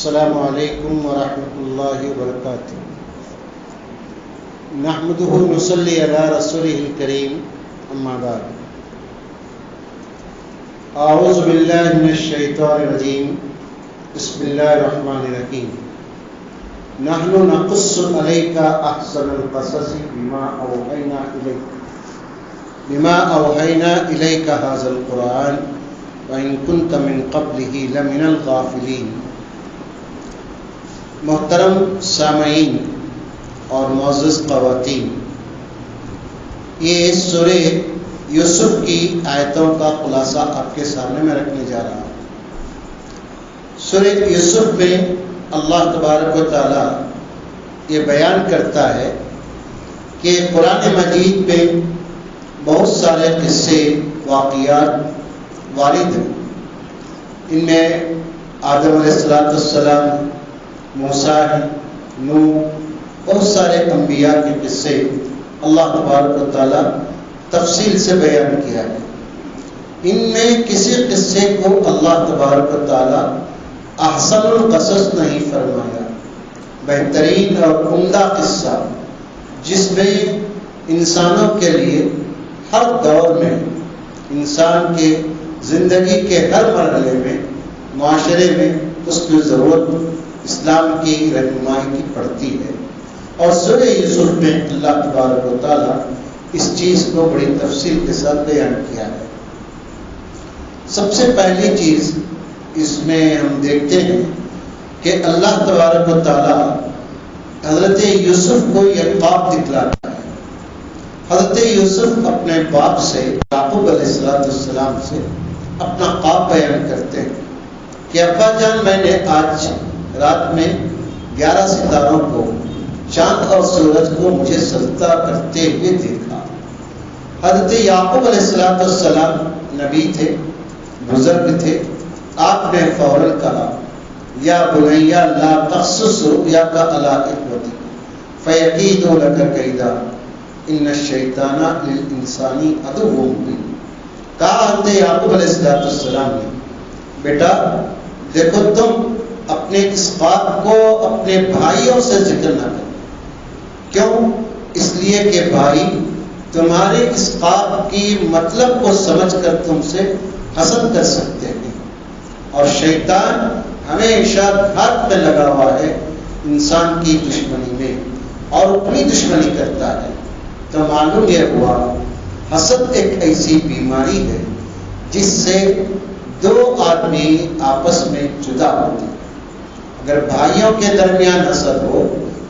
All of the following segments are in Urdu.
السلام علیکم ورحمۃ اللہ وبرکاتہ۔ نحمده نصلی علی رسوله الکریم، اما بعد۔ اعوذ باللہ من الشیطان الرجیم، بسم اللہ الرحمن الرحیم۔ نحن نقص علیک احسن القصص بما اوحینا الیک ھذا القرآن وإن كنت من قبله لمن الغافلین۔ محترم سامعین اور معزز خواتین، یہ سورہ یوسف کی آیتوں کا خلاصہ آپ کے سامنے میں رکھنے جا رہا ہوں۔ سورہ یوسف میں اللہ تبارک و تعالی یہ بیان کرتا ہے کہ قرآن مجید میں بہت سارے قصے واقعات وارد ہیں۔ ان میں آدم علیہ السلام، موسیٰ، نوح، بہت سارے انبیاء کے قصے اللہ تبارک و تعالیٰ تفصیل سے بیان کیا ہے۔ ان میں کسی قصے کو اللہ تبارک و تعالیٰ احسن القصص نہیں فرمایا۔ بہترین اور عمدہ قصہ جس میں انسانوں کے لیے ہر دور میں، انسان کے زندگی کے ہر مرحلے میں، معاشرے میں اس کی ضرورت اسلام کی رہنمائی کی پڑتی ہے، اور سورہ یوسف میں اللہ تبارک و تعالیٰ اس چیز کو بڑی تفصیل کے ساتھ بیان کیا ہے۔ سب سے پہلی چیز اس میں ہم دیکھتے ہیں کہ اللہ تبارک و تعالیٰ حضرت یوسف کو یہ خواب دکھلاتا ہے۔ حضرت یوسف اپنے باپ سے، یعقوب علیہ السلام سے اپنا خواب بیان کرتے ہیں کہ ابا جان، میں نے آج رات میں 11 ستاروں کو، چاند اور سورج کو مجھے سجدہ کرتے ہوئے دیکھا۔ حضرت یعقوب علیہ السلام نبی تھے، بزرگ تھے۔ آپ نے فوراً کہا، یا بنیا لا تقصص رؤیاک علی اخوتک فیکیدوا لک کیدا ان الشیطان للانسان عدو مبین۔ کہا حضرت یعقوب علیہ السلام نے، بیٹا دیکھو، تم اپنے اس خواب کو اپنے بھائیوں سے ذکر نہ کرو۔ کیوں؟ اس لیے کہ بھائی تمہارے اس خواب کی مطلب کو سمجھ کر تم سے حسد کر سکتے ہیں، اور شیطان ہمیشہ گھات پہ لگا ہوا ہے انسان کی دشمنی میں، اور اپنی دشمنی کرتا ہے۔ تو معلوم یہ ہوا، حسد ایک ایسی بیماری ہے جس سے دو آدمی آپس میں جدا ہوتے ہیں۔ اگر بھائیوں کے درمیان حسد ہو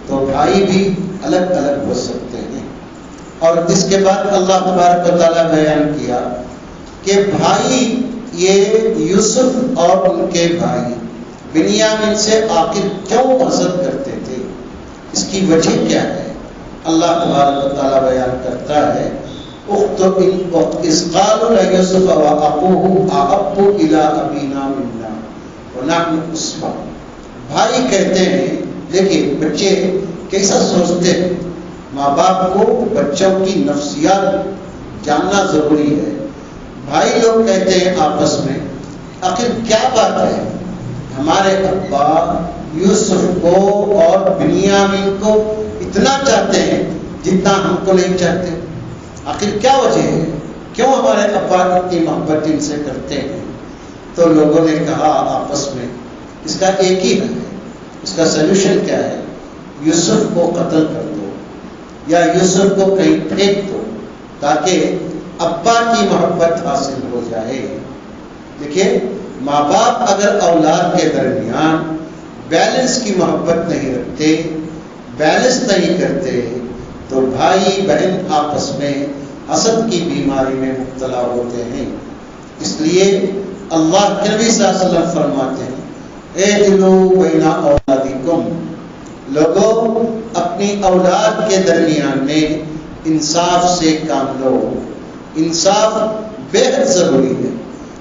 تو بھائی بھی الگ الگ ہو سکتے ہیں۔ اور اس کے بعد اللہ تبارک و تعالیٰ بیان کیا کہ بھائی یہ یوسف اور ان کے بھائی بنیامین سے آخر کیوں حسد کرتے تھے، اس کی وجہ کیا ہے؟ اللہ تبارک و تعالیٰ بیان کرتا ہے، اذ قالوا ليوسف واخوه احب الى ابينا منا ونحن عصبة۔ بھائی کہتے ہیں، لیکن بچے کیسا سوچتے ہیں؟ ماں باپ کو بچوں کی نفسیات جاننا ضروری ہے۔ بھائی لوگ کہتے ہیں آپس میں، آخر کیا بات ہے، ہمارے ابا یوسف کو اور بنیامین کو اتنا چاہتے ہیں جتنا ہم کو نہیں چاہتے، آخر کیا وجہ ہے، کیوں ہمارے ابا اتنی محبت ان سے کرتے ہیں؟ تو لوگوں نے کہا آپس میں، اس کا ایک ہی حل ہے، اس کا سلوشن کیا ہے؟ یوسف کو قتل کر دو، یا یوسف کو کہیں پھینک دو تاکہ ابا کی محبت حاصل ہو جائے۔ دیکھیے، ماں باپ اگر اولاد کے درمیان بیلنس کی محبت نہیں رکھتے، بیلنس نہیں کرتے، تو بھائی بہن آپس میں حسد کی بیماری میں مبتلا ہوتے ہیں۔ اس لیے اللہ کے نبی صلی اللہ علیہ وسلم فرماتے ہیں، اعدلوا بین اولادکم، لوگوں اپنی اولاد کے درمیان میں انصاف سے کام لو۔ انصاف بے حد ضروری ہے۔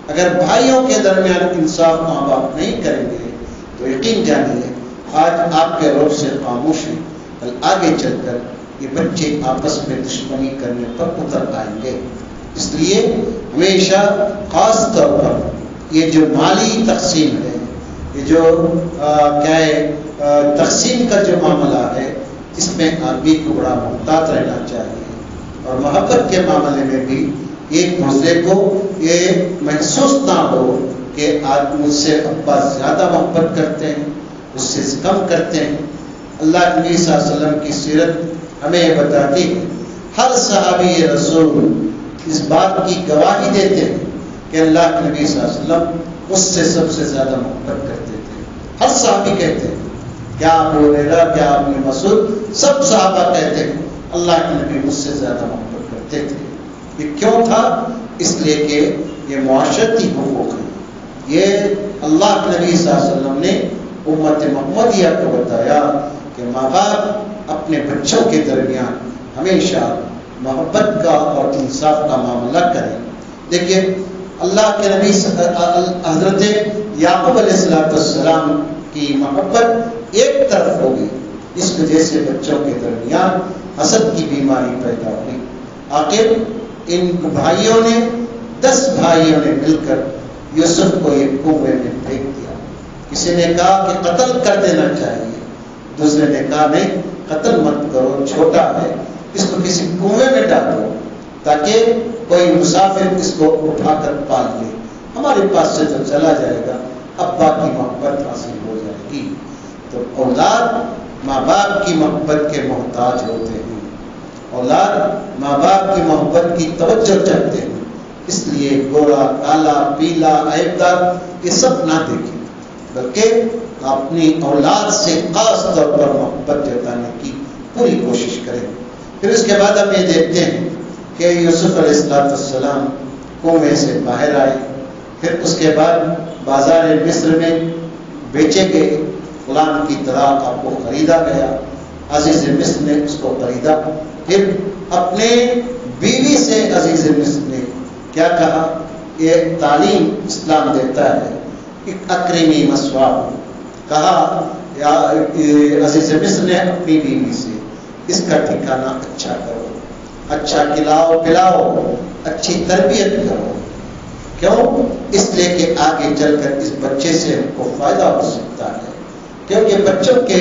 اگر بھائیوں کے درمیان انصاف ماں باپ نہیں کریں گے تو یقین جانیے آج آپ کے روب سے خاموش ہیں، کل آگے چل کر یہ بچے آپس میں دشمنی کرنے پر اتر آئیں گے۔ اس لیے ہمیشہ خاص طور پر یہ جو مالی تقسیم ہے، یہ جو کیا ہے تقسیم کا جو معاملہ ہے اس میں آدمی کو بڑا محتاط رہنا چاہیے، اور محبت کے معاملے میں بھی ایک دوسرے کو یہ محسوس نہ ہو کہ آج مجھ سے ابا زیادہ محبت کرتے ہیں، اس سے کم کرتے ہیں۔ اللہ نبی صلی اللہ علیہ وسلم کی سیرت ہمیں یہ بتاتی ہے، ہر صحابی رسول اس بات کی گواہی دیتے ہیں کہ اللہ کے نبی صلی اللہ علیہ وسلم اس سے سب سے زیادہ محبت کرتے تھے۔ ہر صحابی کہتے ہیں، کیا ابو ہریرہ، کیا ابن مسعود، سب صحابہ کہتے ہیں اللہ کے نبی مجھ سے زیادہ محبت کرتے تھے۔ یہ کیوں تھا؟ اس لیے کہ یہ معاشرتی حقوق ہے۔ یہ اللہ کے نبی صلی اللہ علیہ وسلم نے امت محمدیہ کو بتایا کہ ماں باپ اپنے بچوں کے درمیان ہمیشہ محبت کا اور انصاف کا معاملہ کریں۔ دیکھیے اللہ کے نبی حضرت یعقوب علیہ السلام کی محبت ایک طرف ہوگی، اس وجہ سے بچوں کے درمیان حسد کی بیماری پیدا ہوئی۔ آخر ان بھائیوں نے 10 بھائیوں نے مل کر یوسف کو ایک کنویں میں پھینک دیا۔ کسی نے کہا کہ قتل کر دینا چاہیے، دوسرے نے کہا نہیں قتل مت کرو، چھوٹا ہے، اس کو کسی کنویں میں ڈالو تاکہ کوئی مسافر اس کو اٹھا کر پال لے، ہمارے پاس سے جو چلا جائے گا ابا کی محبت حاصل ہو جائے گی۔ تو اولاد ماں باپ کی محبت کے محتاج ہوتے ہیں، اولاد ماں باپ کی محبت کی توجہ چاہتے ہیں، اس لیے گورا، کالا، پیلا، عیبدار یہ سب نہ دیکھیں، بلکہ اپنی اولاد سے خاص طور پر محبت جتانے کی پوری کوشش کریں۔ پھر اس کے بعد ہم یہ دیکھتے ہیں کہ یوسف علیہ السلام کنویں سے باہر آئے، پھر اس کے بعد بازار مصر میں بیچے گئے، غلام کی طرح آپ کو خریدا گیا، عزیز مصر نے اس کو خریدا۔ پھر اپنے بیوی سے عزیز مصر نے کیا کہا؟ یہ تعلیم اسلام دیتا ہے کہ اکرمی مثواہ، کہا یا عزیز مصر نے اپنی بیوی سے اس کا ٹھکانہ اچھا کرو، اچھا کھلاؤ پلاؤ، اچھی تربیت کرو۔ کیوں؟ اس لیے کہ آگے چل کر اس بچے سے ہم کو فائدہ ہو سکتا ہے، کیونکہ بچوں کے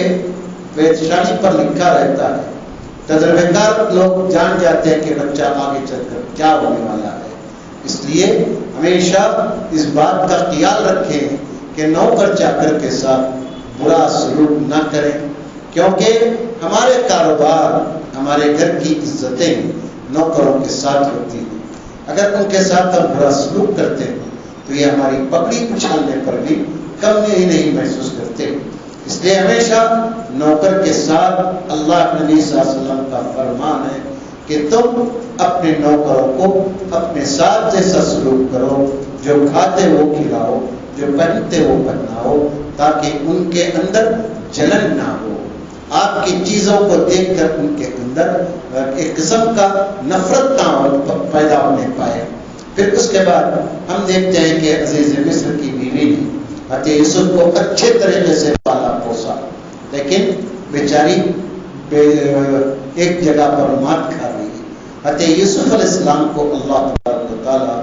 پیشانی پر لکھا رہتا ہے، تجربہ کار لوگ جان جاتے ہیں کہ بچہ آگے چل کر کیا ہونے والا ہے۔ اس لیے ہمیشہ اس بات کا خیال رکھیں کہ نوکر چاکر کے ساتھ برا سلوک نہ کریں، کیونکہ ہمارے کاروبار، ہمارے گھر کی عزتیں نوکروں کے ساتھ ہوتی ہیں۔ اگر ان کے ساتھ ہم برا سلوک کرتے ہیں تو یہ ہماری پگڑی اچھالنے پر بھی کمی ہی نہیں محسوس کرتے۔ اس لیے ہمیشہ نوکر کے ساتھ اللہ کے نبی صلی اللہ علیہ وسلم کا فرمان ہے کہ تم اپنے نوکروں کو اپنے ساتھ جیسا سلوک کرو، جو کھاتے وہ کھلاؤ، جو پہنتے وہ پہناؤ، تاکہ ان کے اندر جلن نہ ہو، آپ کی چیزوں کو دیکھ کر ان کے اندر ایک قسم کا نفرت نہ پیدا ہونے پائے۔ پھر اس کے بعد ہم دیکھتے ہیں کہ عزیز مصر کی بیوی نے حضرت یوسف کو اچھے طریقے سے پالا پوسا، لیکن بیچاری ایک جگہ پر مات کھا رہی ہے۔ حضرت یوسف علیہ السلام کو اللہ تبارک و تعالیٰ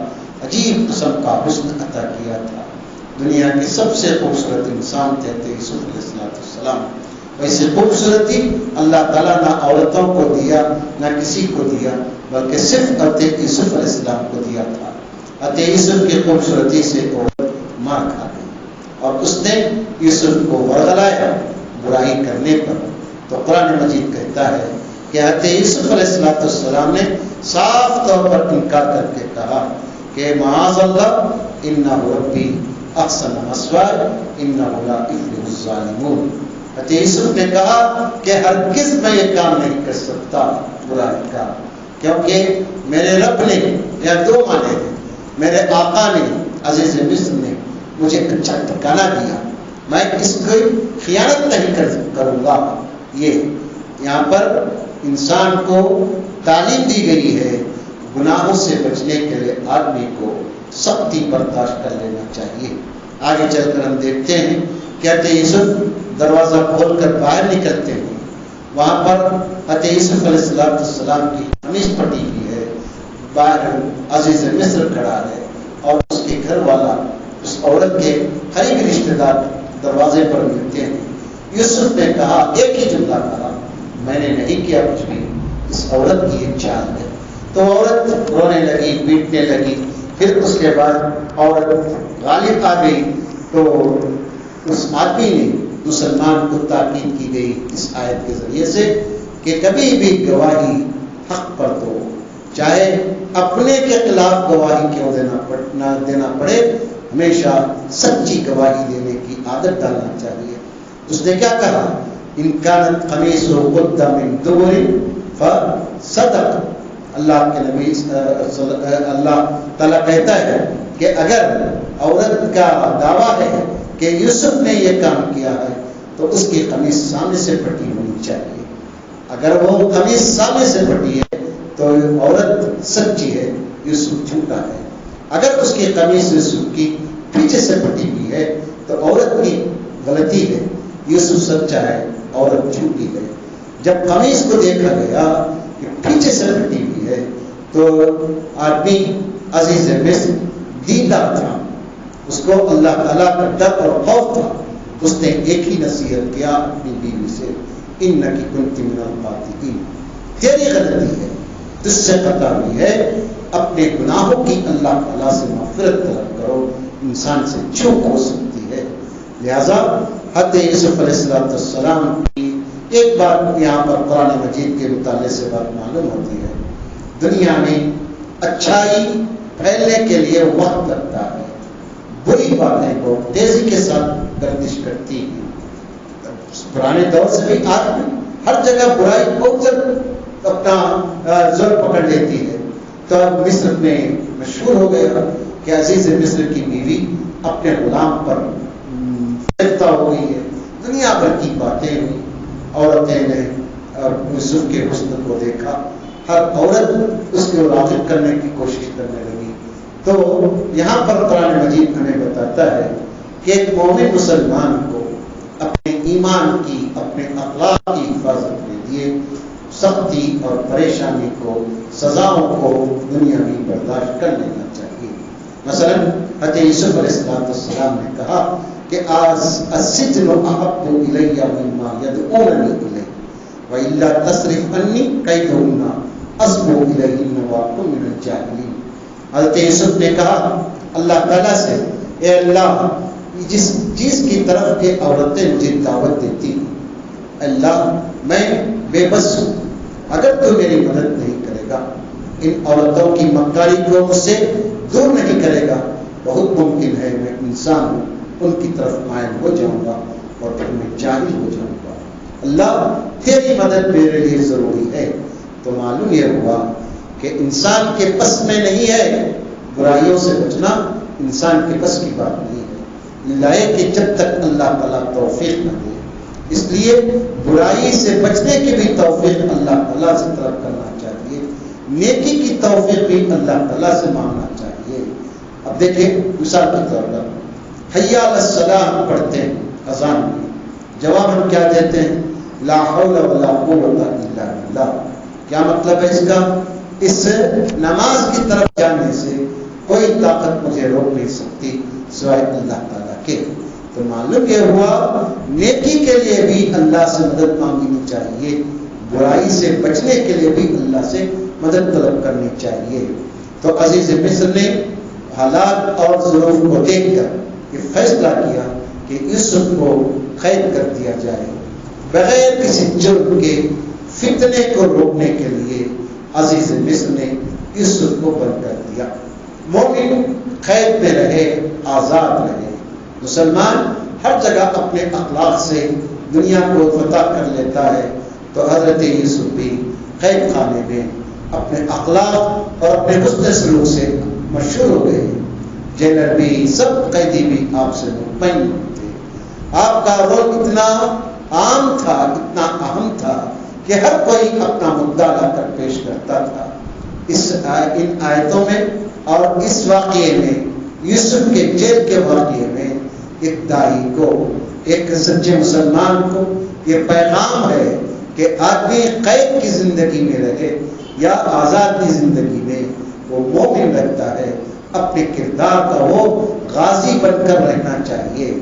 عجیب قسم کا حسن عطا کیا تھا، دنیا کی سب سے خوبصورت انسان تھے حضرت یوسف علیہ السلام۔ ویسے خوبصورتی اللہ تعالیٰ نہ عورتوں کو دیا نہ کسی کو دیا، بلکہ صرف حضرت یوسف علیہ السلام کو دیا تھا۔ حضرت یوسف کی خوبصورتی سے عورت مار کھا گئی اور اس نے یوسف کو ورغلایا برائی کرنے پر۔ تو قرآن مجید کہتا ہے کہ حضرت یوسف علیہ السلام نے صاف طور پر انکار کر کے کہا کہ معاذ اللہ انہ ربی احسن مثوایا انہ لا یفلح الظالمون۔ حضرت یوسف نے کہا کہ ہرگز میں یہ کام نہیں کر سکتا برائی کا، کیونکہ میرے رب نے، یا دو معنی ہیں، میرے آقا نے عزیز مصر نے مجھے اچھا ٹھکانہ دیا، میں اس کی خیانت نہیں کروں گا۔ یہ یہاں پر انسان کو تعلیم دی گئی ہے، گناہوں سے بچنے کے لیے آدمی کو سختی برداشت کر لینا چاہیے۔ آگے چل کر ہم دیکھتے ہیں کہ حضرت یوسف دروازہ کھول کر باہر نکلتے ہیں، وہاں پر حضرت یوسف علیہ السلام کی قمیص پھٹی ہوئی ہے، باہر عزیز مصر کھڑا ہے اور اس کے گھر والا، اس عورت کے قریبی رشتہ دار دروازے پر ملتے ہیں۔ یوسف نے کہا، ایک ہی جملہ کہا، میں نے نہیں کیا کچھ بھی، اس عورت کی ایک چال ہے۔ تو عورت رونے لگی، پیٹنے لگی، پھر اس کے بعد عورت غالب آ گئی، تو اس آدمی نے مسلمان کو تاکید کی گئی اس آیت کے ذریعے سے کہ کبھی بھی گواہی حق پر دو، چاہے اپنے کے خلاف گواہی کیوں دینا پڑے، ہمیشہ سچی گواہی دینے کی عادت ڈالنا چاہیے۔ اس نے کیا کہا، ان کانت قمیصہ قد من دبر فصدق۔ اللہ کے نبی اللہ تعالیٰ کہتا ہے کہ اگر عورت کا دعویٰ ہے کہ یوسف نے یہ کام کیا ہے تو اس کی قمیص سامنے سے پھٹی ہونی چاہیے۔ اگر وہ قمیص سامنے سے پھٹی ہے تو عورت سچی ہے، یوسف جھوٹا ہے۔ اگر اس کی قمیص یوسف کی پیچھے سے پھٹی ہوئی ہے تو عورت کی غلطی ہے، یوسف سچا ہے، عورت جھوٹی ہے۔ جب قمیص کو دیکھا گیا کہ پیچھے سے پھٹی ہوئی ہے تو آدمی عزیز مصر دیندار تھا، اس کو اللہ تعالیٰ کا ڈر اور خوف تھا۔ اس نے ایک ہی نصیحت کیا اپنی بیوی سے، انکی کنتی من الخاطئین، تیری غلطی ہے، تجھ سے خطا ہوئی ہے، اپنے گناہوں کی اللہ تعالیٰ سے مغفرت طلب کرو، انسان سے چوک ہو سکتی ہے۔ لہذا حضرت یوسف علیہ السلام کی ایک بات یہاں پر قرآن مجید کے مطالعے سے بات معلوم ہوتی ہے، دنیا میں اچھائی پھیلنے کے لیے وقت لگتا ہے، بری باتیں بہت تیزی کے ساتھ گردش کرتی ہیں۔ پرانے دور سے بھی آج بھی ہر جگہ برائی بہت جلد اپنا زور پکڑ لیتی ہے۔ تو اب مصر میں مشہور ہو گیا کہ عزیز مصر کی بیوی اپنے غلام پر گرفتار ہو گئی ہے، دنیا بھر کی باتیں ہوئی، عورتیں نے یوسف کے حسن کو دیکھا، ہر عورت اس کو راغب کرنے کی کوشش کرنے لگی۔ تو یہاں پر قرآن مجید ہمیں بتاتا ہے کہ ایک مومن مسلمان کو اپنے ایمان کی، اپنے اخلاق کی حفاظت کے لیے سختی اور پریشانی کو، سزاؤں کو دنیا میں برداشت کر لینا چاہیے۔ مثلا حضرت یوسف علیہ السلام نے کہا کہ السجن احب الی مما یدعوننی الیہ والا تصرف عنی کیدہن اصب الیہن واکن من الجاہلین۔ حضرت یوسف نے کہا اللہ تعالیٰ سے، اے اللہ، جس چیز کی طرف یہ عورتیں مجھے دعوت دیتی ہیں، اللہ میں بے بس ہوں، اگر تو میری مدد نہیں کرے گا، ان عورتوں کی مکاری کو مجھ سے دور نہیں کرے گا، بہت ممکن ہے میں انسان ہوں، ان کی طرف مائل ہو جاؤں گا اور پھر میں جاہل ہو جاؤں گا۔ اللہ تیری مدد میرے لیے ضروری ہے۔ تو معلوم یہ ہوا کہ انسان کے بس میں نہیں ہے، برائیوں سے بچنا انسان کے بس کی بات نہیں ہے، لائے کہ جب تک اللہ تعالیٰ توفیق نہ دے۔ اس لیے برائی سے بچنے کی بھی توفیق اللہ تعالیٰ سے طلب کرنا چاہیے، نیکی کی توفیق بھی اللہ تعالیٰ سے مانگنا چاہیے۔ اب دیکھیں مثال کے طور پر حی علی الصلاۃ پڑھتے ہیں اذان میں، جواب ہم کیا دیتے ہیں؟ لا حول ولا قوت الا باللہ۔ کیا مطلب ہے اس کا؟ اس نماز کی طرف جانے سے کوئی طاقت مجھے روک نہیں سکتی سوائے اللہ تعالیٰ کے۔ تو معلوم یہ ہوا نیکی کے لیے بھی اللہ سے مدد مانگنی چاہیے، برائی سے بچنے کے لیے بھی اللہ سے مدد طلب کرنی چاہیے۔ تو عزیز مصر نے حالات اور ظروف کو دیکھ کر یہ فیصلہ کیا کہ یوسف کو قید کر دیا جائے، بغیر کسی جرم کے فتنے کو روکنے کے لیے عزیز مصر نے یوسف کو بند کر دیا۔ مومن قید میں رہے، آزاد رہے، مسلمان ہر جگہ اپنے اخلاق سے دنیا کو فتح کر لیتا ہے۔ تو حضرت یوسف بھی قید خانے میں اپنے اخلاق اور اپنے حسن سلوک سے مشہور ہو گئے، جیلر بھی، سب قیدی بھی آپ سے مطمئن تھے۔ آپ کا رول اتنا عام تھا، اتنا اہم تھا کہ ہر کوئی اپنا مدعا لا کر پیش کرتا تھا۔ ان آیتوں میں اور اس واقعے میں، یوسف کے جیل کے واقعے میں، ایک داعی کو، ایک سچے مسلمان کو یہ پیغام ہے کہ آدمی قید کی زندگی میں رہے یا آزاد کی زندگی میں، وہ مومن رہتا ہے، اپنے کردار کا وہ غازی بن کر رہنا چاہیے۔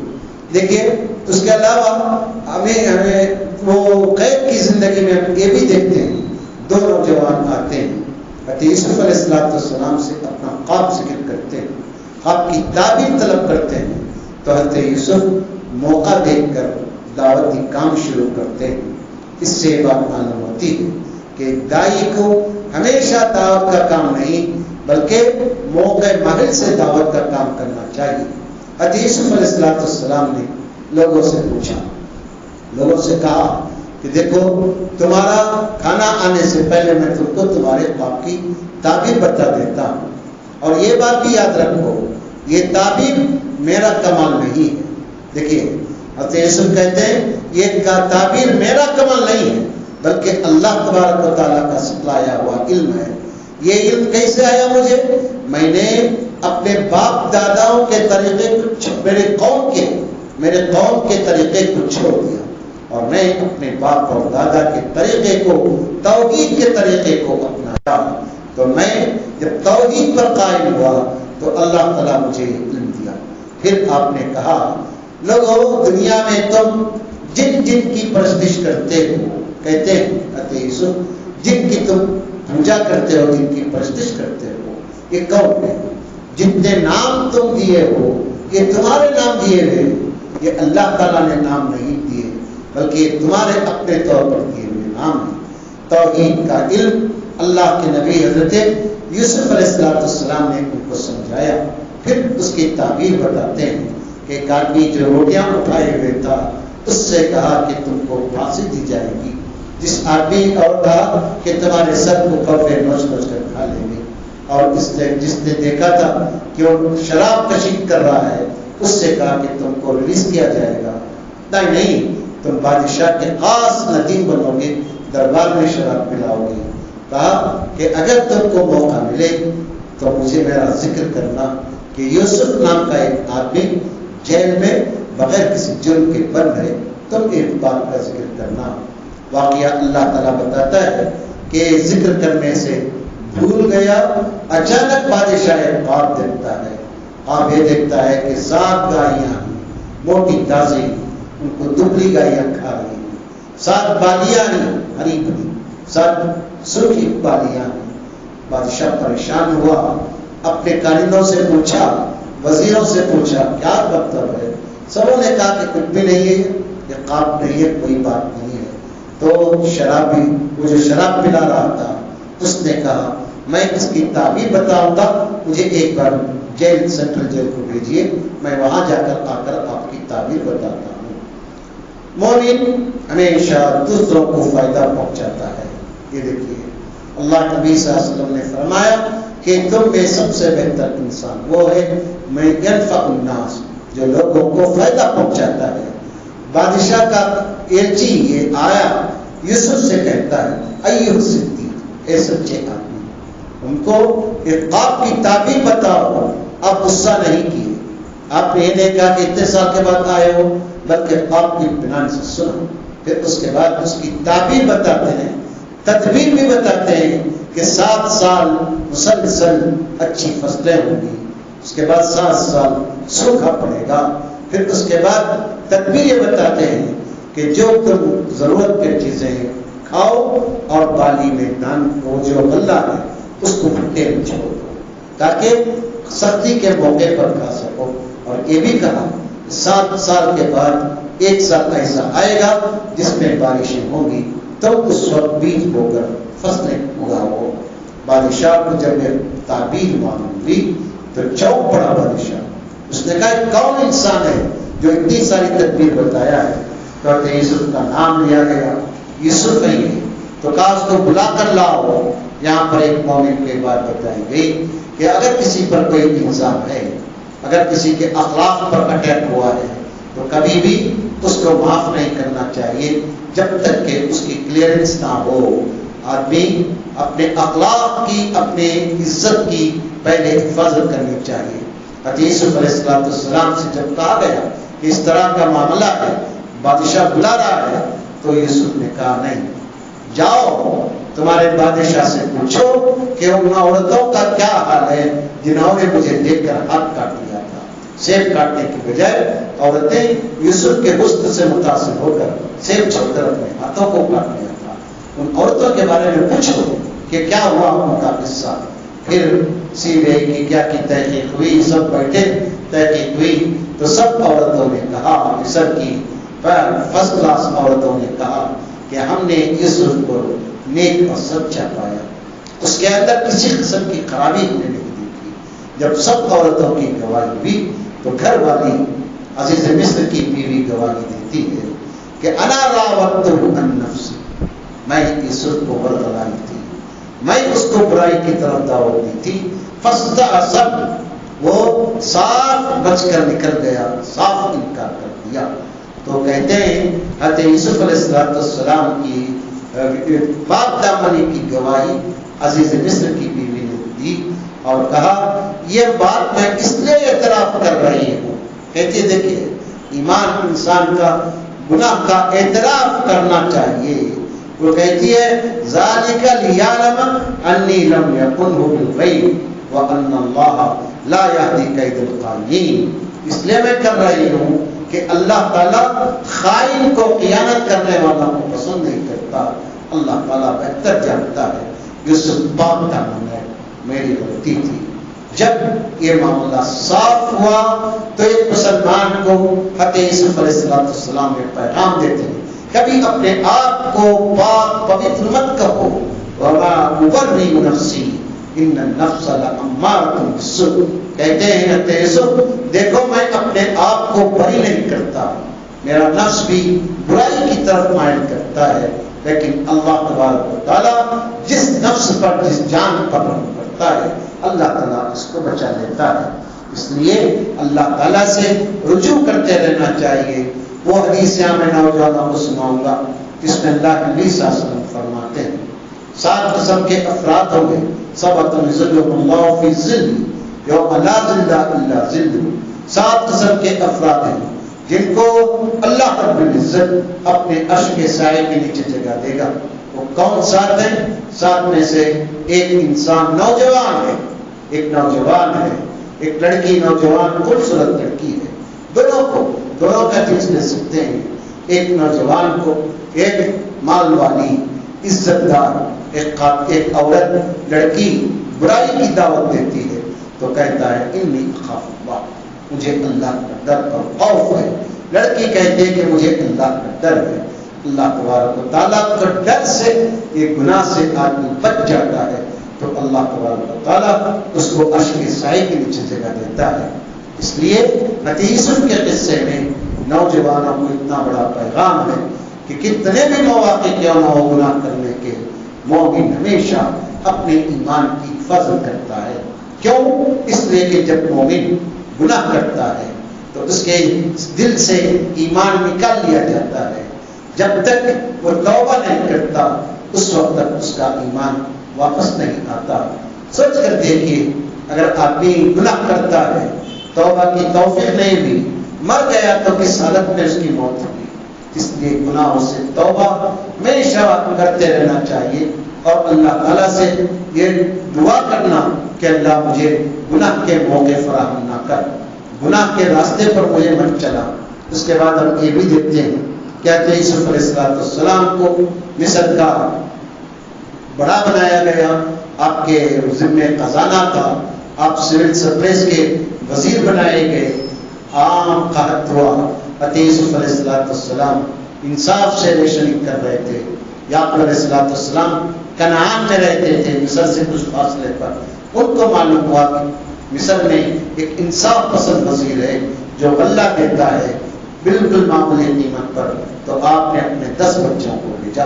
دیکھیے اس کے علاوہ ہمیں وہ قید کی زندگی میں ہم یہ بھی دیکھتے ہیں، دو نوجوان آتے ہیں، حضرت یوسف علیہ السلام سے اپنا خواب ذکر کرتے ہیں، خواب کی تعبیر طلب کرتے ہیں، تو حضرت یوسف موقع دیکھ کر دعوتی کام شروع کرتے ہیں۔ اس سے بات معلوم ہوتی ہے کہ دائی کو ہمیشہ دعوت کا کام نہیں بلکہ موقع محل سے دعوت کا کام کرنا چاہیے۔ حضرت یوسف علیہ السلام نے لوگوں سے پوچھا، لوگوں سے کہا کہ دیکھو تمہارا کھانا آنے سے پہلے میں تم کو تمہارے خواب کی تعبیر بتا دیتا ہوں، اور یہ بات بھی یاد رکھو یہ تعبیر میرا کمال نہیں ہے۔ دیکھیے حضرت یوسف کہتے ہیں یہ تعبیر میرا کمال نہیں ہے بلکہ اللہ تبارک و تعالیٰ کا سکھلایا ہوا علم ہے۔ یہ علم کیسے آیا مجھے؟ میں نے اپنے باپ داداؤں کے طریقے کو میرے قوم کے طریقے کو چھوڑ دیا اور میں اپنے باپ اور دادا کے طریقے کو، توحید کے طریقے کو اپنایا۔ تو میں جب توحید پر قائم ہوا تو اللہ تعالیٰ مجھے علم دیا۔ پھر آپ نے کہا لوگوں دنیا میں تم جن کی پرستش کرتے ہو، کہتے ہیں حضرت یوسف جن کی تم پوجا کرتے ہو، جن کی پرستش کرتے ہو، یہ کون ہے؟ جتنے نام تم دیے ہو یہ تمہارے نام دیے ہوئے، یہ اللہ تعالیٰ نے نام نہیں دیے بلکہ یہ تمہارے اپنے طور پر دیے ہوئے نام ہیں۔ توحید کا علم اللہ کے نبی حضرت یوسف علیہ السلام نے ان کو سمجھایا۔ پھر اس کی تعبیر بتاتے ہیں کہ ایک آدمی جو روٹیاں اٹھائے ہوئے تھا اس سے کہا کہ تم کو پھانسی دی جائے گی۔ جس آدمی اور کہا کہ تمہارے سر کو کفے نوچ کر کھا لیں گے، اور جس نے دیکھا تھا کہ وہ شراب کشید کر رہا ہے اس سے کہا کہ تم کو ریلیز کیا جائے گا، نہیں تم بادشاہ کے خاص ندیم بنو گے، دربار میں شراب پلاؤ گے۔ کہا کہ اگر تم کو موقع ملے تو مجھے میرا ذکر کرنا کہ یوسف نام کا ایک آدمی جیل میں بغیر کسی جرم کے بند ہے، تم ایک بات کا ذکر کرنا۔ واقعہ اللہ تعالیٰ بتاتا ہے کہ ذکر کرنے سے بھول گیا، اچانک بادشاہ ایک خواب دیکھتا ہے۔ خواب یہ دیکھتا ہے کہ 7 گائیاں موٹی تازی ان کو دبلی گائیاں کھا رہی ہیں، 7 بالیاں ہری بھری، 7 سرخی بالیاں۔ بادشاہ پریشان ہوا، اپنے کارندوں سے پوچھا، وزیروں سے پوچھا کیا مطلب ہے؟ سبوں نے کہا کہ کچھ بھی نہیں ہے، یہ خواب نہیں ہے، کوئی بات نہیں ہے۔ تو شرابی وہ جو شراب پلا رہا تھا اس نے کہا میں اس کی تعبیر بتاؤں گا، مجھے ایک بار جیل سینٹرل جیل کو بھیجیے، میں وہاں جا کر آ کر آپ کی تعبیر بتاتا ہوں۔ مومن ہمیشہ دوسروں کو فائدہ پہنچاتا ہے۔ یہ دیکھیے اللہ نبی صلی اللہ علیہ وسلم نے فرمایا کہ تم میں سب سے بہتر انسان وہ ہے میں ینفع الناس، جو لوگوں کو فائدہ پہنچاتا ہے۔ بادشاہ کا ایلچی یہ آیا یوسف سے کہتا ہے ایھا صدیق، اے سچے آدمی، ان کو ایک خواب کی تعبیر بتاؤ۔ آپ غصہ نہیں کیے، آپ نے یہ نہیں کہا کہ اتنے سال کے بعد آئے ہو، بلکہ خواب کی اطمینان سے سنا۔ پھر اس کے بعد اس کی تعبیر بتاتے ہیں، تدبیر بھی بتاتے ہیں کہ 7 سال مسلسل اچھی فصلیں ہوں گی، اس کے بعد 7 سال سوکھا پڑے گا۔ پھر اس کے بعد تدبیر یہ بتاتے ہیں کہ جو تم ضرورت کی چیزیں کھاؤ اور بالی میں دان کو جو غلہ ہے اس کو بھٹے میں چھوڑ دو تاکہ سختی کے موقع پر کھا سکو۔ اور یہ بھی کہا 7 سال کے بعد 1 سال ایسا آئے گا جس میں بارشیں ہوں گی، تو اس وقت بیج بو کر فصلیں اگاؤ۔ بادشاہ کو جب یہ تعبیر معلوم ہوئی تو چوک پڑا بادشاہ، اس نے کہا کون انسان ہے جو اتنی ساری تدبیر بتایا ہے؟ تو یوسف کا نام لیا گیا، یوسف نہیں ہے تو کہا اس کو بلا کر لاؤ۔ یہاں پر ایک مومن کی بات بتائی گئی کہ اگر کسی پر کوئی الزام ہے، اگر کسی کے اخلاق پر اٹیک ہوا ہے تو کبھی بھی اس کو معاف نہیں کرنا چاہیے جب تک کہ اس کی کلیئرنس نہ ہو۔ آدمی اپنے اخلاق کی، اپنے عزت کی پہلے حفاظت کرنی چاہیے۔ حضرت یوسف علیہ السلام سے جب کہا گیا کہ اس طرح کا معاملہ ہے، بادشاہ بلا رہا ہے، تو یوسف نے کہا نہیں، جاؤ تمہارے بادشاہ سے پوچھو کہ ان عورتوں کا کیا حال ہے جنہوں نے مجھے دیکھ کر ہاتھ کاٹ لیا تھا۔ سیب کاٹنے کی بجائے عورتیں یوسف کے حسن سے متاثر ہو کر سیب چھوڑ کر اپنے ہاتھوں کو کاٹ لیا تھا۔ ان عورتوں کے بارے میں پوچھو کہ کیا ہوا ان کا قصہ۔ پھر سیرے کی کیا کی تحقیق ہوئی، سب بیٹھے تحقیق ہوئی تو سب عورتوں نے کہا، مصر کی فرسٹ کلاس عورتوں نے کہا کہ ہم نے یوسف کو نیک اور سچا پایا، اس کے اندر کسی قسم کی خرابی ہمیں نہیں دی تھی۔ جب سب عورتوں کی گواہی ہوئی تو گھر والی عزیز مصر کی بیوی گواہی دیتی ہے کہ انا راودتہ عن نفسی، میں یوسف کو برگلائی تھی، میں اس کو برائی کی طرف دعوت دی تھی، فاستعصم، وہ صاف بچ کر نکل گیا، صاف انکار کر دیا۔ تو کہتے ہیں حضرت یوسف علیہ السلام کی پاک دامنی کی گواہی عزیز مصر کی بیوی نے دی اور کہا یہ بات میں اس لیے اعتراف کر رہی ہوں۔ کہتی ہے دیکھیے ایمان انسان کا گناہ کا اعتراف کرنا چاہیے۔ وہ کہتی ہے ذالک لیعلم انی لم یکن بالغیب وان اللہ لا یہدی کید الخائنین، اس لیے میں کر رہی ہوں کہ اللہ تعالیٰ خائن کو، خیانت کرنے والا کو پسند نہیں کرتا، اللہ تعالیٰ بہتر جانتا ہے۔ یوسف پاک کا نام ہے، میری غلطی تھی۔ جب یہ معاملہ صاف ہوا تو ایک مسلمان کو حضرت یوسف علیہ السلام نے پیغام دیتے ہیں کبھی اپنے آپ کو پاک پوتر مت کہو، وما ابرئ نفسی ان النفس لامارۃ بالسوء، کہتے ہیں حضرت یوسف دیکھو میں اپنے آپ کو بری نہیں کرتا، میرا نفس بھی برائی کی طرف مائل کرتا ہے، لیکن اللہ تبارک و تعالیٰ جس نفس پر، جس جان پر رحم کرتا ہے اللہ تعالیٰ اس کو بچا لیتا ہے۔ اس لیے اللہ تعالیٰ سے رجوع کرتے رہنا چاہیے۔ وہ حدیث میں نوجوانوں کو سناؤں گا جس میں اللہ کے نبی صلی اللہ علیہ وسلم فرماتے ہیں 7 قسم کے افراد ہوں گے، سبعۃ یظلهم اللہ فی ظلہ یوم لا ظل الا ظلہ، 7 قسم کے افراد ہیں جن کو اللہ رب العزت اپنے عرش کے سائے کے نیچے جگہ دے گا۔ وہ کون 7 ہیں؟ 7 میں سے ایک انسان نوجوان ہے، ایک نوجوان ہے، ایک لڑکی نوجوان خوبصورت لڑکی ہے، دونوں کا جنس لے سکتے ہیں۔ ایک نوجوان کو ایک مال والی عزت دار ایک عورت لڑکی برائی کی دعوت دیتی ہے تو کہتا ہے انی اخاف اللہ، مجھے اللہ کا ڈر اور خوف ہے۔ لڑکی کہتے ہے کہ مجھے اللہ کا ڈر ہے۔ اللہ تبارک و تعالیٰ کا ڈر سے، یہ گناہ سے آدمی بچ جاتا ہے تو اللہ تبارک و تعالیٰ اس کو عرش کے سائے کے نیچے جگہ دیتا ہے۔ اس لیے حضرت یوسف کے قصے میں نوجوانوں کو اتنا بڑا پیغام ہے کہ کتنے بھی مواقع کیوں نہ ہو گناہ کرنے کے، مومن ہمیشہ اپنے ایمان کی حفاظت کرتا ہے۔ کیوں؟ اس لیے کہ جب مومن گناہ کرتا ہے تو اس کے دل سے ایمان نکال لیا جاتا ہے، جب تک وہ توبہ نہیں کرتا اس وقت تک اس کا ایمان واپس نہیں آتا۔ سوچ کر دیکھیے اگر آدمی گناہ کرتا ہے، توبہ کی توفیق نہیں بھی، مر گیا تو کس حالت میں اس کی موت ہوگی۔ اس لیے گناہوں سے توبہ ہمیشہ کرتے رہنا چاہیے اور اللہ تعالیٰ سے یہ دعا کرنا کہ اللہ مجھے گناہ کے موقع فراہم نہ کر، گناہ کے راستے پر مجھے مت چلا۔ اس کے بعد ہم یہ بھی دیکھتے ہیں کہتے ہیں یوسف علیہ السلام کو مصر کا بڑا بنایا گیا، آپ کے ذمہ خزانہ تھا، آپ سول سپریس کے وزیر بنائے گئے، عام قحط ہوا۔ حضرت یوسف علیہ السلام انصاف سے ریشننگ کر رہے تھے۔ یعقوب علیہ السلام کنعان میں رہتے تھے مصر سے کچھ فاصلے پر، ان کو معلوم ہوا کہ مصر میں ایک انصاف پسند وزیر ہے جو غلہ دیتا ہے بالکل معمولی قیمت پر، تو آپ نے اپنے 10 بچوں کو بھیجا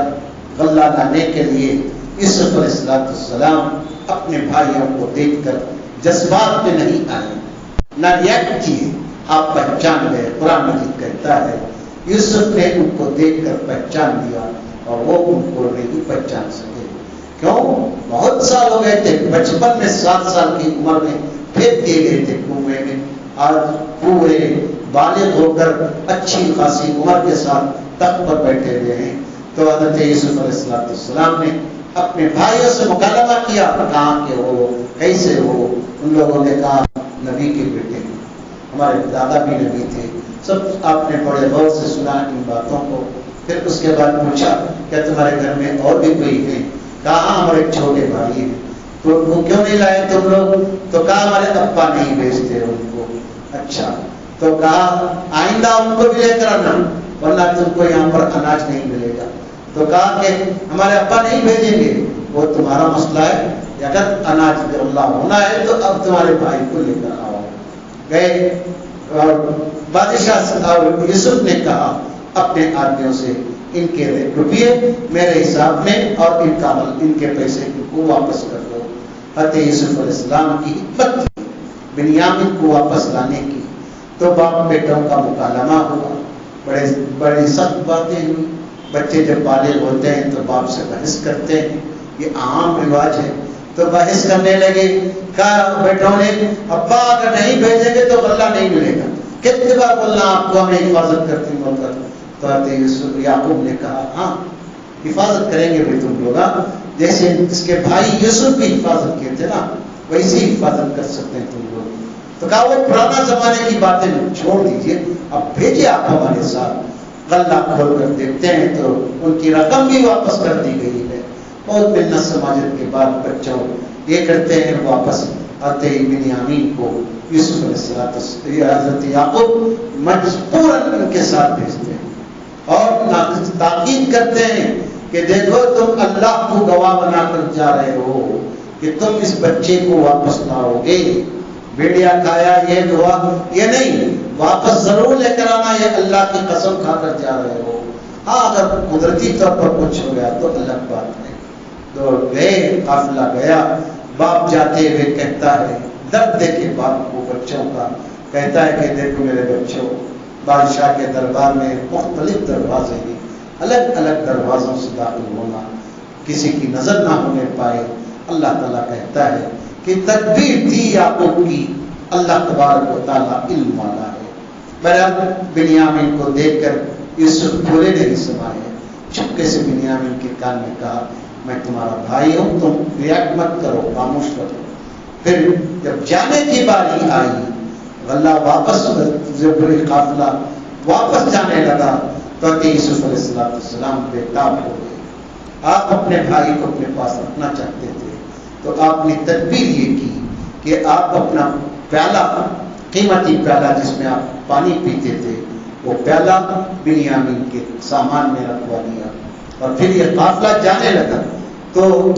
غلہ لانے کے لیے۔ یوسف علیہ السلام اپنے بھائیوں کو دیکھ کر جذبات میں نہیں آئے، نہ ریئیکٹ کیے، آپ پہچان گئے۔ قرآن مجید کہتا ہے یوسف نے ان کو دیکھ کر پہچان لیا اور وہ ان کو نہیں پہچان سکے۔ کیوں؟ بہت سال ہو گئے تھے، بچپن میں 7 سال کی عمر میں پھینک دیے گئے تھے کنویں میں، آج پورے بالغ ہو کر اچھی خاصی عمر کے ساتھ تخت پر بیٹھے ہوئے ہیں۔ تو حضرت یوسف علیہ السلام نے اپنے بھائیوں سے مکالمہ کیا، کہاں کے ہو، کیسے ہو؟ ان لوگوں نے کہا نبی کے بیٹے ہیں۔ ہمارے دادا بھی نبی تھے، سب آپ نے بڑے غور سے سنا ان باتوں کو۔ پھر اس کے بعد پوچھا کیا تمہارے گھر میں اور بھی کوئی ہے؟ کہا ہمارے چھوٹے بھائی ہیں۔ تو وہ کیوں نہیں لائے تم لوگ؟ تو کہا ہمارے ابا نہیں بھیجتے ان کو۔ اچھا، تو کہا آئندہ ان کو بھی لے کر آنا ورنہ تم کو یہاں پر اناج نہیں ملے گا۔ تو کہا کہ ہمارے ابا نہیں بھیجیں گے، وہ تمہارا مسئلہ ہے، اگر اناج اللہ ہونا ہے تو اب تمہارے بھائی کو لے کر آؤ۔ گئے اور بادشاہ اور یوسف نے کہا اپنے آدمیوں سے ان کے روپیے میرے حساب میں اور ان کے پیسے کو واپس کر دو۔ حضرت یوسف علیہ السلام کی حکمت تھی بنیامین کو واپس لانے کی۔ تو باپ بیٹوں کا مکالمہ ہوا، بڑے سخت باتیں ہوئی۔ بچے جب بالغ ہوتے ہیں تو باپ سے بحث کرتے ہیں، یہ عام رواج ہے۔ تو بحث کرنے لگے، کہا بیٹوں نے ابا اگر نہیں بھیجیں گے تو غلہ نہیں ملے گا، کتنے بار بولنا آپ کو، ہمیں حفاظت کرتے بول کر۔ تو یعقوب نے کہا ہاں حفاظت کریں گے بھی تم لوگ، جیسے اس کے بھائی یوسف کی حفاظت کیے تھے نا ویسی حفاظت کر سکتے ہیں تم لوگ۔ تو کہا وہ پرانا زمانے کی باتیں چھوڑ دیجیے، اب بھیجیے آپ ہمارے ساتھ۔ غلہ کھول کر دیکھتے ہیں تو ان کی رقم بھی واپس کر دی گئی ہے۔ بہت منت سماجت کے بعد بچوں یہ کرتے ہیں، واپس آتے ہی بنیامین کو یوسف علیہ السلام حضرت یعقوب مجبوراً ان کے ساتھ بھیجتے ہیں اور تاکید کرتے ہیں کہ دیکھو تم اللہ کو گواہ بنا کر جا رہے ہو کہ تم اس بچے کو واپس لاؤ گے۔ بیڑیا کھایا یہ دعا یہ نہیں، واپس ضرور لے کر آنا، یہ اللہ کی قسم کھا کر جا رہے ہو۔ ہاں اگر قدرتی طور پر کچھ ہو گیا تو الگ بات ہے۔ تو گئے، قافلہ گیا، باپ جاتے ہوئے کہتا ہے، درد دیکھے باپ کو بچوں کا، کہتا ہے کہ دیکھو میرے بچوں، بادشاہ کے دربار میں مختلف دروازے ہیں، الگ الگ دروازوں سے داخل ہونا، کسی کی نظر نہ ہونے پائے۔ اللہ تعالیٰ کہتا ہے کہ تدبیر تھی یعقوب کی، اللہ تبارک و تعالیٰ علم والا ہے۔ بہرحال بنیامین کو دیکھ کر یوسف بھولے نہیں سمائے، چپکے سے بنیامین کے کان میں کہا میں تمہارا بھائی ہوں، تم ریاکٹ مت کرو، خاموش رہو۔ پھر جب جانے کی باری آئی، غلہ واپس، جب قافلہ واپس جانے لگا تو یوسف علیہ السلام بے تاب ہو گئے۔ آپ اپنے بھائی کو اپنے پاس رکھنا چاہتے تھے تو آپ نے تدبیر یہ کی کہ آپ اپنا پیالہ، قیمتی پیالہ جس میں آپ پانی پیتے تھے، وہ پیالہ بنیامین کے سامان میں رکھوا دیا۔ اور پھر یہ قافلہ جانے لگا تو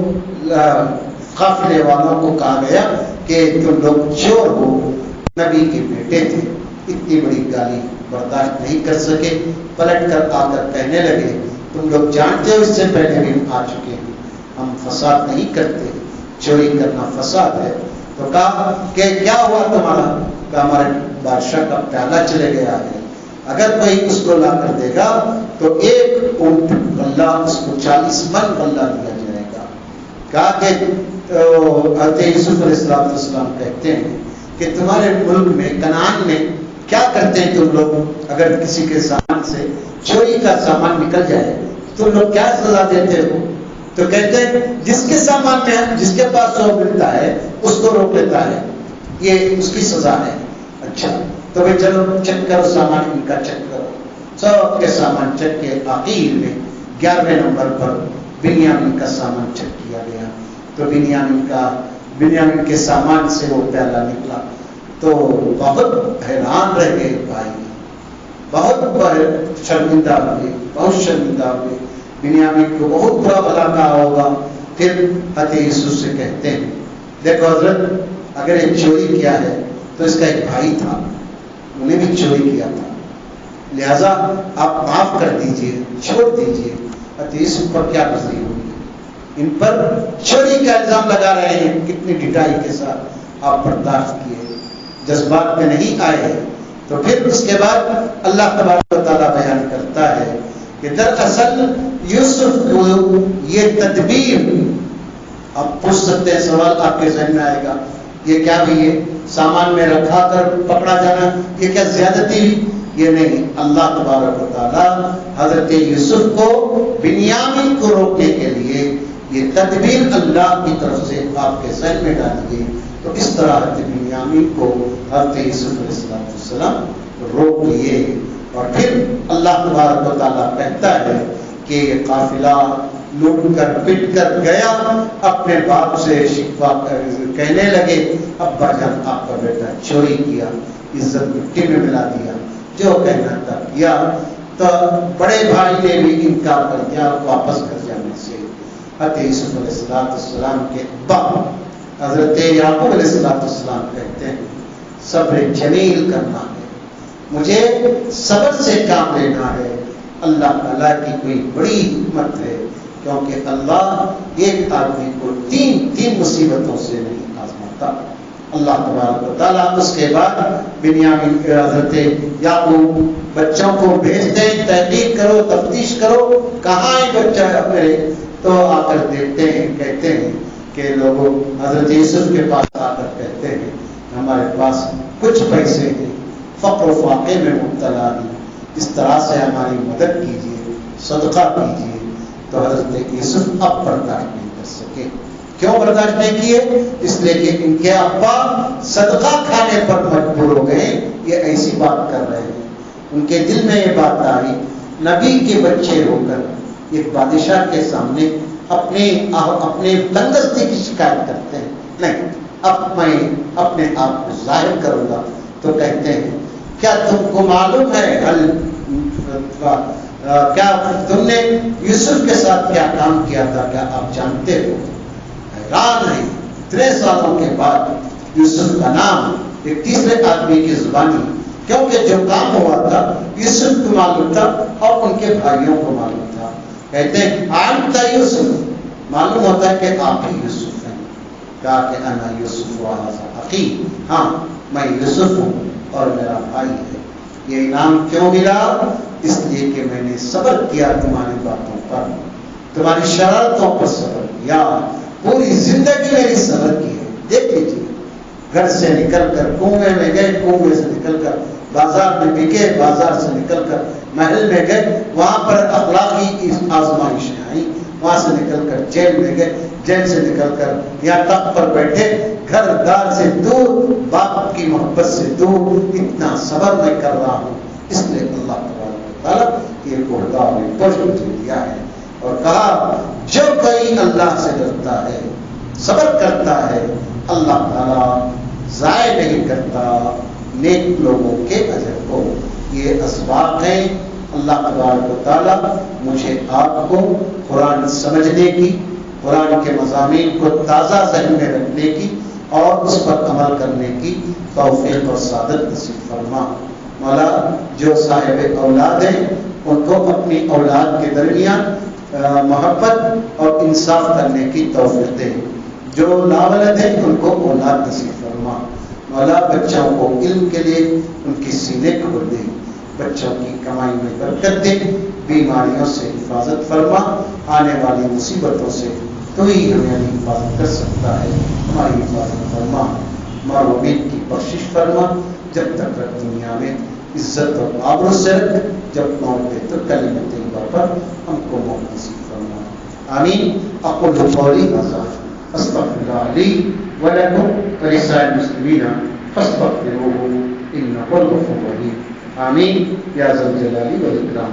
قافلے والوں کو کہا گیا کہ تم لوگ چور ہو، نبی کے بیٹے تھے۔ اتنی بڑی گالی برداشت نہیں کر سکے، پلٹ کر آ کر کہنے لگے تم لوگ جانتے ہو اس سے پہلے بھی ہم آ چکے ہیں، ہم فساد نہیں کرتے، چوری کرنا فساد ہے۔ تو کہا کہ کیا ہوا تمہارا؟ کہ ہمارے بادشاہ کا پیالہ چلے گیا ہے، اگر کوئی اس کو لا کر دے گا تو ایک اونٹ غلہ، اس کو 40 من غلہ دیا جائے گا۔ کہا کہ حضرت یوسف علیہ السلام کہتے ہیں کہ تمہارے ملک میں کنعان میں کیا کرتے ہیں تم لوگ؟ اگر کسی کے سامان سے چوری کا سامان نکل جائے تم لوگ کیا سزا دیتے ہو؟ تو کہتے ہیں جس کے سامان میں جس کے پاس 100 ملتا ہے اس کو روک لیتا ہے، یہ اس کی سزا ہے۔ اچھا تو بھائی چلو چیک کرو سامان ان کا، چیک کرو سب کے سامان چیک کے آخر میں 11ویں نمبر پر بنیامین کا سامان چیک کیا گیا تو بنیامین کے سامان سے وہ پیالہ نکلا۔ تو بہت حیران رہ گئے بھائی، بہت شرمندہ ہوئے، بہت شرمندہ ہوئے۔ بنیامین کو بہت برا بھلا کہا ہوگا۔ پھر حضرت یوسف سے کہتے ہیں دیکھو حضرت اگر یہ چوری کیا ہے تو اس کا ایک بھائی تھا، انہیں بھی چوری کیا تھا، لہذا آپ معاف کر دیجئے، چھوڑ دیجئے۔ حضرت یوسف پر کیا گزری ہوگی، ان پر چوری کا الزام لگا رہے ہیں، کتنی ڈٹائی کے ساتھ آپ برداشت کیے، جذبات میں نہیں آئے۔ تو پھر اس کے بعد اللہ تبارک و تعالیٰ بیان کرتا ہے کہ دراصل یوسف کو یہ تدبیر، آپ پوچھ سکتے ہیں سوال آپ کے ذہن میں آئے گا یہ کیا بھی ہے، سامان میں رکھا کر پکڑا جانا یہ کیا زیادتی ہوئی؟ یہ نہیں، اللہ تبارک و تعالیٰ حضرت یوسف کو بنیامین کو روکنے کے لیے یہ تدبیر اللہ کی طرف سے آپ کے ذہن میں ڈالی گئی. تو اس طرح حضرت بنیامین کو حضرت یوسف علیہ السلام روک لیے. اور پھر اللہ تبارک و تعالیٰ کہتا ہے کہ یہ قافلہ لوٹ کر پٹ کر گیا, اپنے باپ سے شکوہ کہنے لگے, ابا جان آپ کا بیٹا چوری کیا, عزت مٹی میں ملا دیا, جو کہنا تھا کیا. تو بڑے بھائی نے بھی انکار کر دیا واپس کر جانے سے. حضرت یوسف علیہ السلام کے ابا حضرت یعقوب علیہ السلام کہتے ہیں صبر جمیل کرنا ہے, مجھے صبر سے کام لینا ہے. اللہ تعالیٰ کی کوئی بڑی حکمت ہے, کیونکہ اللہ ایک آدمی کو تین مصیبتوں سے نہیں آزماتا. اللہ تبارک و تعالیٰ اس کے بعد بنیامین حضرت یعقوب بچوں کو بھیجتے ہیں, تحقیق کرو, تفتیش کرو, کہاں ہے بچہ میرے. تو آ کر دیکھتے ہیں, کہتے ہیں کہ لوگوں حضرت یوسف کے پاس آ کر کہتے ہیں ہمارے پاس کچھ پیسے ہیں, فقر و فاقے میں مبتلا ہیں, اس طرح سے ہماری مدد کیجیے, صدقہ کیجیے. تو حضرت یوسف اب برداشت نہیں کر سکے. کیوں برداشت نہیں کیے؟ اس لیے کہ ان کے ابا صدقہ کھانے پر مجبور ہو گئے, یہ ایسی بات کر رہے ہیں. ان کے دل میں یہ بات آئی, نبی کے بچے ہو کر ایک بادشاہ کے سامنے اپنے تندرستی کی شکایت کرتے ہیں. نہیں, اب میں اپنے آپ کو ظاہر کروں گا. تو کہتے ہیں کیا تم کو معلوم ہے کیا تم نے یوسف کے ساتھ کیا کام کیا تھا, کیا آپ جانتے ہو؟ حیران ہے, اتنے سالوں کے بعد یوسف کا نام ایک تیسرے آدمی کی زبانی, کیونکہ جو کام ہوا تھا یوسف کو معلوم تھا اور ان کے بھائیوں کو معلوم تھا. کہتے ہیں آج تھا یوسف, معلوم ہوتا ہے کہ آپ ہی یوسف ہیں. کہا کہ انا یوسف و ھذا اخی, ہاں میں یوسف ہوں اور میرا بھائی ہے. یہ انعام کیوں ملا؟ اس لیے کہ میں نے صبر کیا تمہاری باتوں پر, تمہاری شرارتوں پر صبر کیا, پوری زندگی میری صبر کی ہے. دیکھ لیجیے, گھر سے نکل کر کنویں میں گئے, کنویں سے نکل کر بازار میں بکے, بازار سے نکل کر محل میں گئے, وہاں پر اخلاقی آزمائشیں آئیں, وہاں سے نکل کر جیل میں گئے, جیل سے نکل کر یہاں تخت پر بیٹھے, گھر دار سے دور, باپ کی محبت سے دور. اتنا صبر میں کر رہا ہوں. اس لیے اللہ تعالیٰ یہ کوڑا میں پوچھ دیا ہے اور کہا جو کوئی اللہ سے ڈرتا ہے, صبر کرتا ہے, اللہ تعالیٰ ضائع نہیں کرتا نیک لوگوں کے اجر کو. یہ اسباب ہیں. اللہ تبارک و تعالیٰ مجھے آپ کو قرآن سمجھنے کی, قرآن کے مضامین کو تازہ ذہن میں رکھنے کی اور اس پر عمل کرنے کی توفیق اور سعادت نصیب فرما. مولا جو صاحب اولاد ہیں ان کو اپنی اولاد کے درمیان محبت اور انصاف کرنے کی توفیق دے. جو لاولد ہیں ان کو اولاد نصیب فرما. مولا بچوں کو علم کے لیے ان کی سینے کھول دے, بچوں کی کمائی میں برکت دے, بیماریوں سے حفاظت فرما, آنے والی مصیبتوں سے تو ہی ہمیں حفاظت کر سکتا ہے. ہماری حفاظت فرما, معرومین کی بخشش فرما, جب تک دنیا میں عزت اور آبرو سے رکھ, جب موت دے تو کلمۃ طیبہ پر ہم کو موت نصیب فرما. آمین. اقول قولی ھذا استغفر اللہ لی ولکم ولسائر المسلمین فاستغفروہ انہ هو الغفور الرحیم. آمین یا ذا الجلال والاکرام.